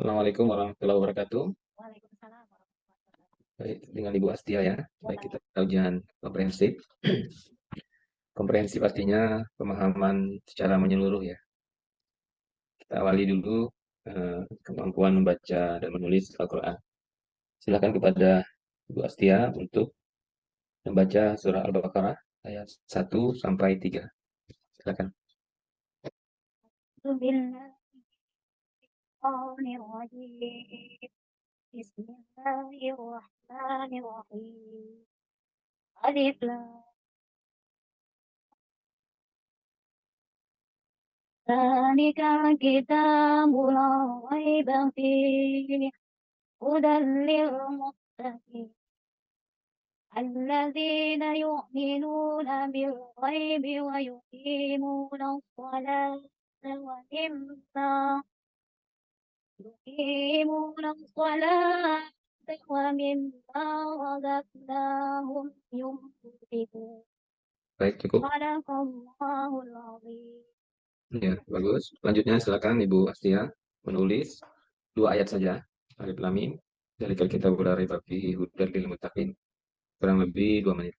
Assalamualaikum warahmatullahi wabarakatuh. Waalaikumsalam warahmatullahi wabarakatuh. Baik, dengan Ibu Astia ya. Baik, kita ujian komprehensif. Komprehensif artinya pemahaman secara menyeluruh ya. Kita awali dulu kemampuan membaca dan menulis Al-Quran. Silakan kepada Ibu Astia untuk membaca surah Al-Baqarah ayat 1 sampai 3. Silakan. Bismillahirrahmanirrahim. Bismillahirrahmanirrahim. Alif Lam. ذلك الكتاب لا ريب فيه هدى للمتقين الذين يؤمنون بالغيب ويقيمون الصلاة ومما رزقناهم ينفقون. Baik, cukup. Sadaqallahul azim. Ya, bagus. Selanjutnya silakan Ibu Astia menulis 2 ayat saja. Alif Lam Mim. Dzalikal kitabu la raiba fihi hudal lil muttaqin. Kurang lebih 2 menit.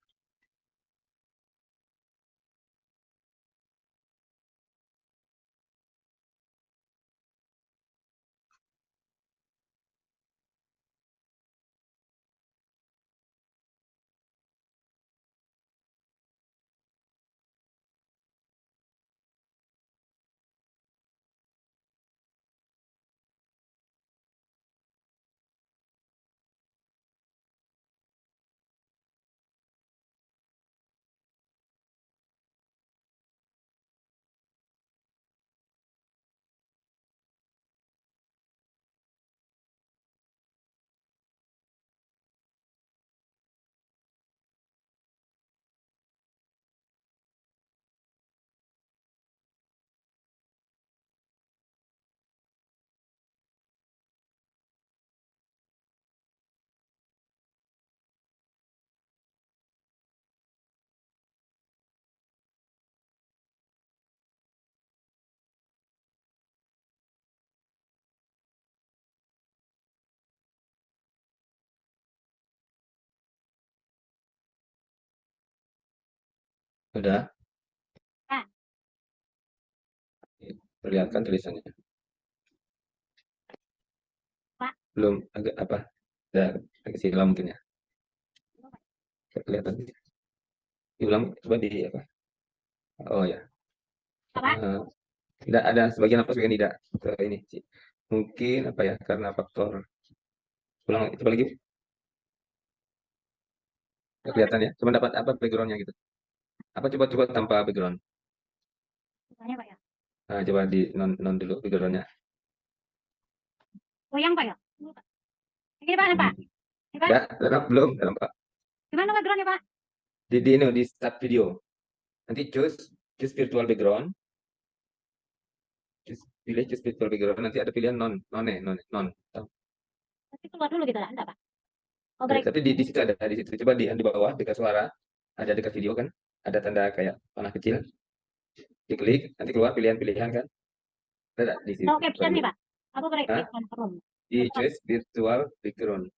Sudah Nah, perlihatkan tulisannya. Pak, Belum agak apa? Ada agak silam mungkin ya. Nggak kelihatan. Diulang coba di apa? Oh ya. Pak, Eh, tidak ada sebagian apa sebagian tidak. Ini sih. Mungkin apa ya? Karena faktor ulang coba lagi. Nggak kelihatan ya. Cuma dapat apa backgroundnya gitu. Apa coba tanpa background. Tanya Pak ya. Nah, coba di non dulu backgroundnya. Goyang Pak ya. Ini Pak, Pak. Hmm. Ini Pak. Enggak, belum, Pak. Gimana backgroundnya Pak? Di start video. Nanti choose virtual background. Choose virtual background. Nanti ada pilihan non. Tapi keluar dulu gitu lah, enggak Pak? Oh break. Tapi di situ ada di situ. Coba di bawah dekat suara ada dekat video kan? Ada tanda kayak panah kecil. Diklik, nanti keluar pilihan-pilihan kan? Ada di situ. Oh caption nih Pak. Aku break Nah, background room. di choose virtual background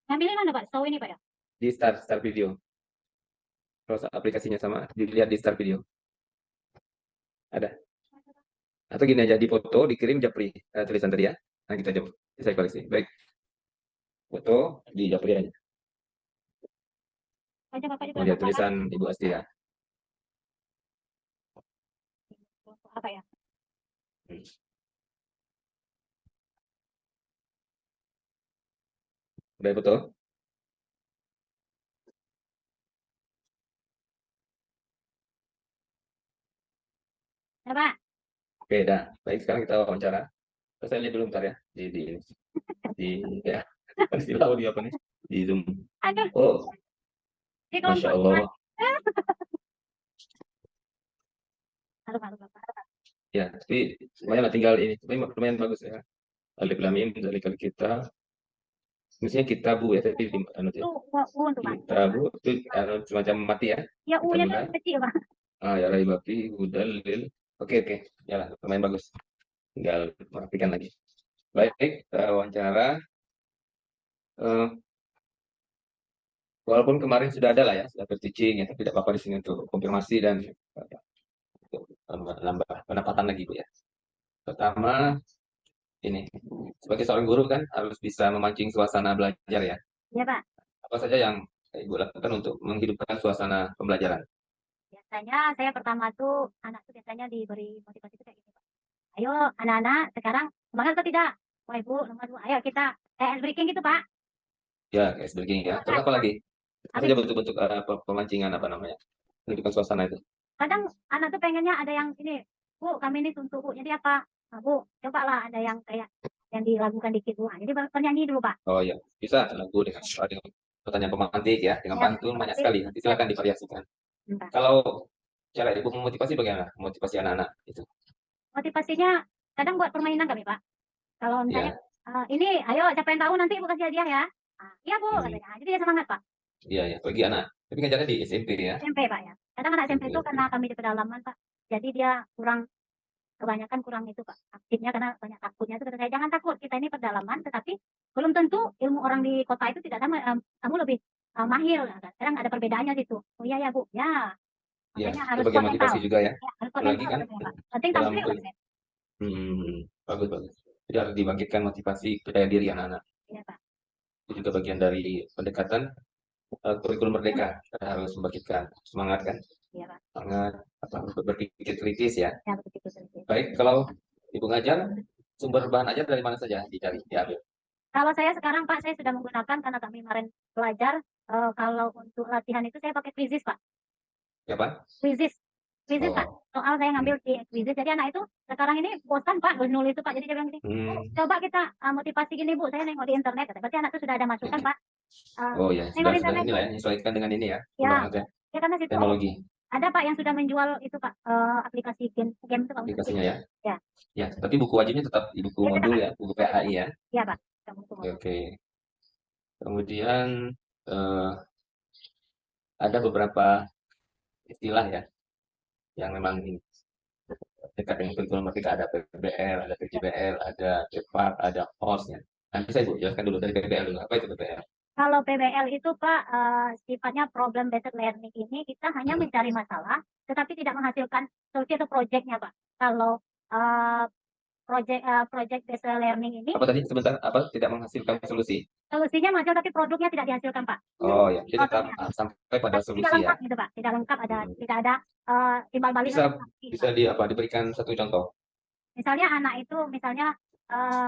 Ngambilnya mana Pak? Show ini Pak ya? di start video. Kalau aplikasinya sama, dilihat di start video. Ada. Atau gini aja di foto dikirim Japri tulisan tadi ya. Nah kita coba. Saya koleksi. Baik. Foto di Japri aja. Aja Bapak juga Mau lihat enggak paham. tulisan Ibu Astia. Apa ya? Hmm. Udah foto? Ya Pak. Oke, dah. Baik, sekarang kita wawancara. Saya lihat dulu bentar ya di ya istilah audio apa nih di Zoom. Aduh, Oh, ini Masya kelompok. Allah. Halo, halo Bapak. Ya, tapi lumayan lah tinggal ini. Tapi lumayan bagus ya. Alif Lam Mim dari kali kita. Misalnya kita bu ya, tapi di anu ya. Itu U untuk Pak. Kita bu itu semacam mati ya. Ya Kita U-nya tuh bulan. kecil Pak. Ah, ya Rai Bapi, Hudal, Lil. Oke, oke. Ya lah, lumayan bagus. Tinggal merapikan lagi. Baik, wawancara. Eh, Walaupun kemarin sudah ada lah ya, sudah teaching ya, tapi tidak apa-apa di sini untuk konfirmasi dan untuk menambah pendapatan lagi Bu ya. Pertama, ini sebagai seorang guru kan harus bisa memancing suasana belajar ya. Iya, Pak. Apa saja yang Ibu lakukan untuk menghidupkan suasana pembelajaran? Biasanya saya pertama tuh anak tuh biasanya diberi motivasi tuh kayak gini, Pak. Ayo anak-anak sekarang semangat atau tidak? Wah Ibu, nomor 2, ayo kita ice breaking gitu, Pak. Ya, kayak speaking ya. Terus apa lagi? Apa Habis saja bentuk-bentuk pemancingan apa namanya? Menghidupkan suasana itu. kadang anak tuh pengennya ada yang ini, Bu, kami ini suntuk, Bu. Jadi apa? Nah, Bu, cobalah ada yang kayak yang dilakukan dikit, Bu. Nah, jadi bernyanyi dulu, Pak. Oh iya, bisa lagu dengan pertanyaan pemantik ya, dengan Ya, pantun banyak nanti sekali. Nanti silakan divariasikan. bentar. Kalau cara ibu memotivasi bagaimana? Motivasi anak-anak itu. Motivasinya kadang buat permainan kami, Pak. Kalau misalnya, Ya, ini ayo siapa yang tahu nanti Bu kasih hadiah ya. Ah, iya Bu, hmm, katanya. Jadi dia semangat, Pak. iya ya, bagi anak. Tapi ngajarnya di SMP ya. SMP, Pak, ya. Kadang anak SMP SMP, itu oke. karena kami di pedalaman, Pak. Jadi dia kebanyakan kurang itu, Pak. Aktifnya karena banyak takutnya itu kata saya, jangan takut, kita ini pedalaman, tetapi belum tentu ilmu orang di kota itu tidak sama, kamu lebih mahir. Kadang ada perbedaannya situ. Oh iya ya Bu, ya. Ya, Makanya itu harus bagian kuat mental. motivasi juga ya. Ya, harus kuat Apalagi mental kan katanya, Pak. Penting dalam tampil katanya. bagus bagus. Jadi harus dibangkitkan motivasi percaya diri anak-anak. Iya, Pak. Itu juga bagian dari pendekatan kurikulum merdeka. Kita harus membangkitkan semangat kan, Iya, Pak. semangat apa berpikir kritis ya. Ya, betul betul. Baik, kalau ibu ngajar, sumber bahan ajar dari mana saja dicari, diambil? Kalau saya sekarang, Pak, saya sudah menggunakan karena kami kemarin belajar, kalau untuk latihan itu saya pakai Quizizz, Pak. Siapa? Quizizz. Quizizz, Pak. Oh, Soal saya hmm, ngambil di Quizizz. Jadi anak itu sekarang ini bosan, Pak, nulis itu, Pak. Jadi dia bilang gini, "Bu, hmm, coba kita motivasi gini, Bu. Saya nengok di internet." Katanya. Berarti anak itu sudah ada masukan, Pak. Eh, oh ya, nengok sudah di sudah internet, Bu. inilah ya, menyesuaikan dengan ini ya, Ya, perkembangan ya karena situ teknologi ada, Pak, yang sudah menjual itu, Pak, aplikasi game itu, Pak, untuk game. aplikasinya ya. Ya, Ya, tapi buku wajibnya tetap di buku ya tidak, modul Pak. ya, buku PAI ya. Iya, Pak. Kamu Oke, tunggu. oke. Kemudian eh, ada beberapa istilah ya yang memang ini dekat dengan kurikulum merdeka, ada PBL, ada PJBL, ada CEPAK, ada HOS ya. Nah, bisa Ibu jelaskan dulu dari PBL dulu. Apa itu PBL? Kalau PBL itu, Pak, sifatnya problem based learning ini kita hanya Hmm. mencari masalah, tetapi tidak menghasilkan solusi atau projeknya, Pak. Kalau uh, project based learning ini Apa tadi sebentar? Apa tidak menghasilkan solusi? solusinya menghasilkan tapi produknya tidak dihasilkan, Pak. Oh ya, jadi tetap Contohnya, sampai pada tidak solusi ya. lengkap gitu, Pak. Tidak lengkap ada Hmm. tidak ada timbal balik Bisa atau sanksi, bisa Pak. di apa diberikan satu contoh. Misalnya anak itu misalnya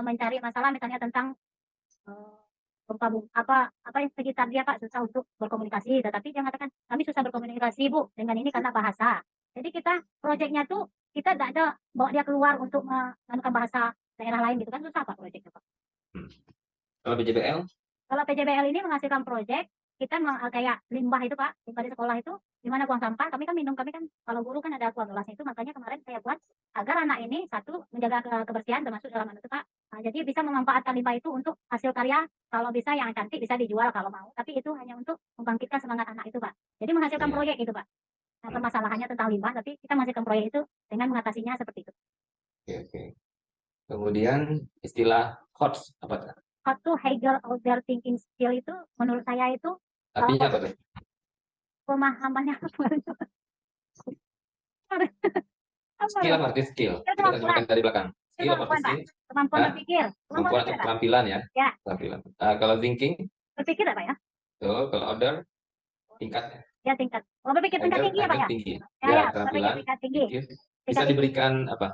mencari masalah misalnya tentang eh, gempa bumi apa yang sekitar dia, Pak, susah untuk berkomunikasi, tetapi dia mengatakan kami susah berkomunikasi, Bu, dengan ini karena bahasa. Jadi kita proyeknya tuh kita tidak ada bawa dia keluar untuk menggunakan bahasa daerah lain gitu kan susah, Pak, proyeknya, Pak. Hmm. Kalau BJBL, Kalau PJBL ini menghasilkan proyek kita kayak limbah itu, Pak, limbah di sekolah itu gimana buang sampah, kami kan minum, kami kan kalau guru kan ada aqua gelasnya itu, makanya kemarin saya buat agar anak ini satu menjaga kebersihan termasuk dalam itu, Pak. Nah, jadi bisa memanfaatkan limbah itu untuk hasil karya, kalau bisa yang cantik bisa dijual kalau mau, tapi itu hanya untuk membangkitkan semangat anak itu, Pak. Jadi menghasilkan iya. proyek itu, Pak. Nah, Hmm. permasalahannya tentang limbah, tapi kita menghasilkan proyek itu dengan mengatasinya seperti itu. Oke, oke. Kemudian istilah HOTS apa tuh? How to Hegel Outer Thinking Skill itu menurut saya itu Artinya apa tuh? pemahamannya apa Skill ya? apa arti skill? Itu Kita kemampuan, terjemahkan dari belakang. itu Skill apa arti kemampuan, Pak. skill? Kemampuan Hah? berpikir. Kemampuan Kemampuan berpikir, atau Pak. keterampilan ya? Ya, Keterampilan. Kalau thinking, berpikir apa ya? tuh, kalau order, tingkatnya. Ya tingkat. Oh, berpikir tingkat Order, tinggi ya, Pak, order ya? tinggi. Ya, Ya, ya, berpikir keterampilan, tingkat tinggi. pikir. Bisa Tingkat tinggi. diberikan apa?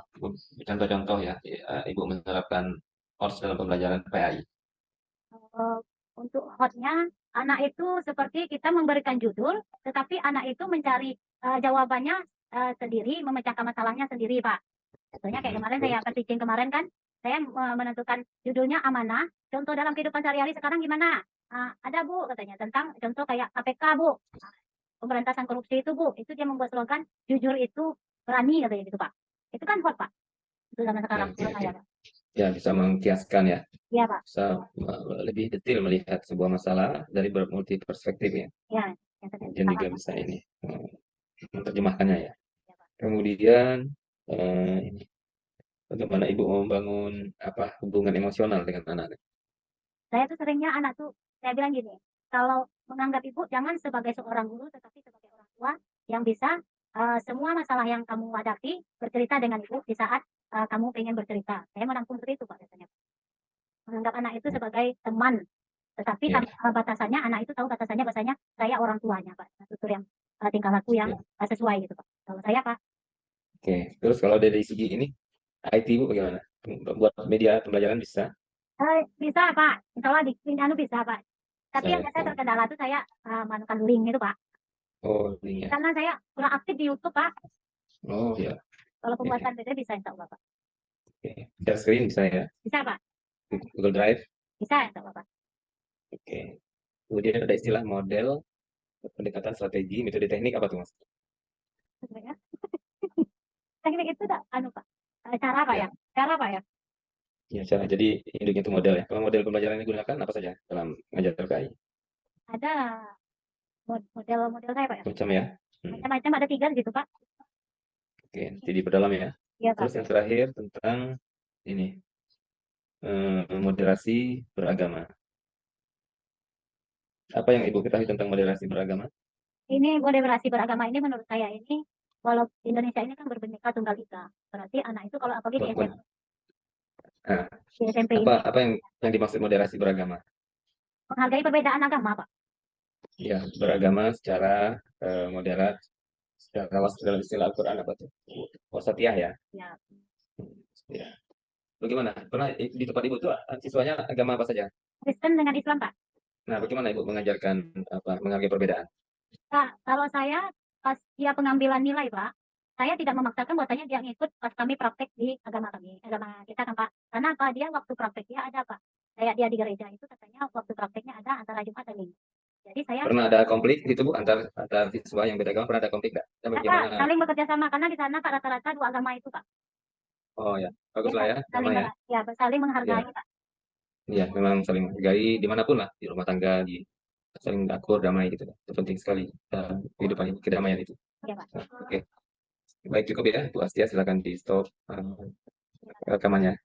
Contoh-contoh ya, Ibu menerapkan HOTS dalam pembelajaran PAI. Eh, untuk hotnya, anak itu seperti kita memberikan judul, tetapi anak itu mencari jawabannya sendiri, memecahkan masalahnya sendiri, Pak. Contohnya kayak kemarin saya Terus, teaching kemarin kan, saya menentukan judulnya amanah. Contoh dalam kehidupan sehari-hari sekarang gimana? Ada, Bu, katanya tentang contoh kayak KPK, Bu. Pemberantasan korupsi itu, Bu. Itu dia membuat slogan jujur itu berani katanya gitu, Pak. Itu kan hot, Pak. Itu zaman ya, sekarang oke, menurut oke. saya, Pak. Ya, bisa mengkiaskan ya. Iya, Pak. Bisa lebih detail melihat sebuah masalah dari multi perspektif ya. Iya, yang terjadi Kemudian juga paham, Pak. bisa ini menerjemahkannya ya. Iya, Pak. Kemudian ini. Bagaimana Ibu membangun apa hubungan emosional dengan anak? Saya tuh seringnya anak tuh, saya bilang gini, kalau menganggap ibu jangan sebagai seorang guru, tetapi sebagai orang tua yang bisa semua masalah yang kamu hadapi bercerita dengan ibu di saat kamu pengen bercerita. Saya merangkum seperti itu Pak biasanya. Menganggap anak itu sebagai teman, tetapi Ya, batasannya anak itu tahu batasannya bahasanya saya orang tuanya Pak. Tutur yang tingkah laku yang ya. sesuai gitu Pak. Kalau saya Pak, Oke. Terus kalau dari segi ini IT Ibu bagaimana? Buat media pembelajaran bisa? bisa Pak. Insya Allah di anu bisa Pak. Tapi yang Saya. saya terkendala tuh saya menemukan link itu Pak. Oh, link ya. Karena saya kurang aktif di YouTube Pak. Oh, ya. Kalau Ya, ya. pembuatan video bisa insya Allah Pak. Oke. Share screen bisa ya. Bisa Pak. Google Drive. Bisa insya Allah Pak. Oke. Kemudian ada istilah model pendekatan strategi metode teknik apa tuh Mas? Sebenarnya teknik itu udah anu Pak. Cara Pak ya. Ya, Cara Pak ya. ya cara. Jadi induknya itu model ya. Kalau model pembelajaran yang digunakan apa saja dalam mengajar KI? Ada model-model saya Pak ya. Macam ya. Macam-macam ada 3 gitu Pak. Oke, jadi perdalam ya. Iya Pak. Terus yang terakhir tentang ini moderasi beragama. Apa yang Ibu ketahui tentang moderasi beragama? Ini moderasi beragama ini menurut saya ini walau Indonesia ini kan berbineka tunggal ika. Berarti anak itu kalau apalagi Nah, di SMP apa ini apa yang dimaksud moderasi beragama? menghargai perbedaan agama Pak. Ya, beragama secara moderat, secara dalam istilah Al-Quran apa tuh? Wasatiyah ya. Ya. Ya. Bagaimana? Pernah di tempat Ibu tuh siswanya agama apa saja? Kristen dengan Islam Pak. Nah, bagaimana Ibu mengajarkan apa menghargai perbedaan? Kak, kalau saya pas dia pengambilan nilai, Pak, saya tidak memaksakan bahwasanya dia ngikut pas kami praktek di agama kami, agama kita kan, Pak. Karena apa? Dia waktu praktek dia ada, Pak. Kayak dia di gereja itu katanya waktu prakteknya ada antara Jumat dan Minggu. Jadi saya Pernah ada konflik gitu Bu antar siswa yang beda agama pernah ada konflik nggak? Dan ada bagaimana? saling bekerja sama karena di sana Pak rata-rata 2 agama itu, Pak. Oh ya, Ya, baguslah ya, saling damai ya. ya, saling menghargai, Ya, Pak. ya memang saling menghargai dimanapun lah di rumah tangga, di saling akur damai gitu. Itu penting sekali dalam kehidupan ini kedamaian itu. Ya, Pak. Nah, oke, baik cukup ya Bu Astia, silakan di stop rekamannya.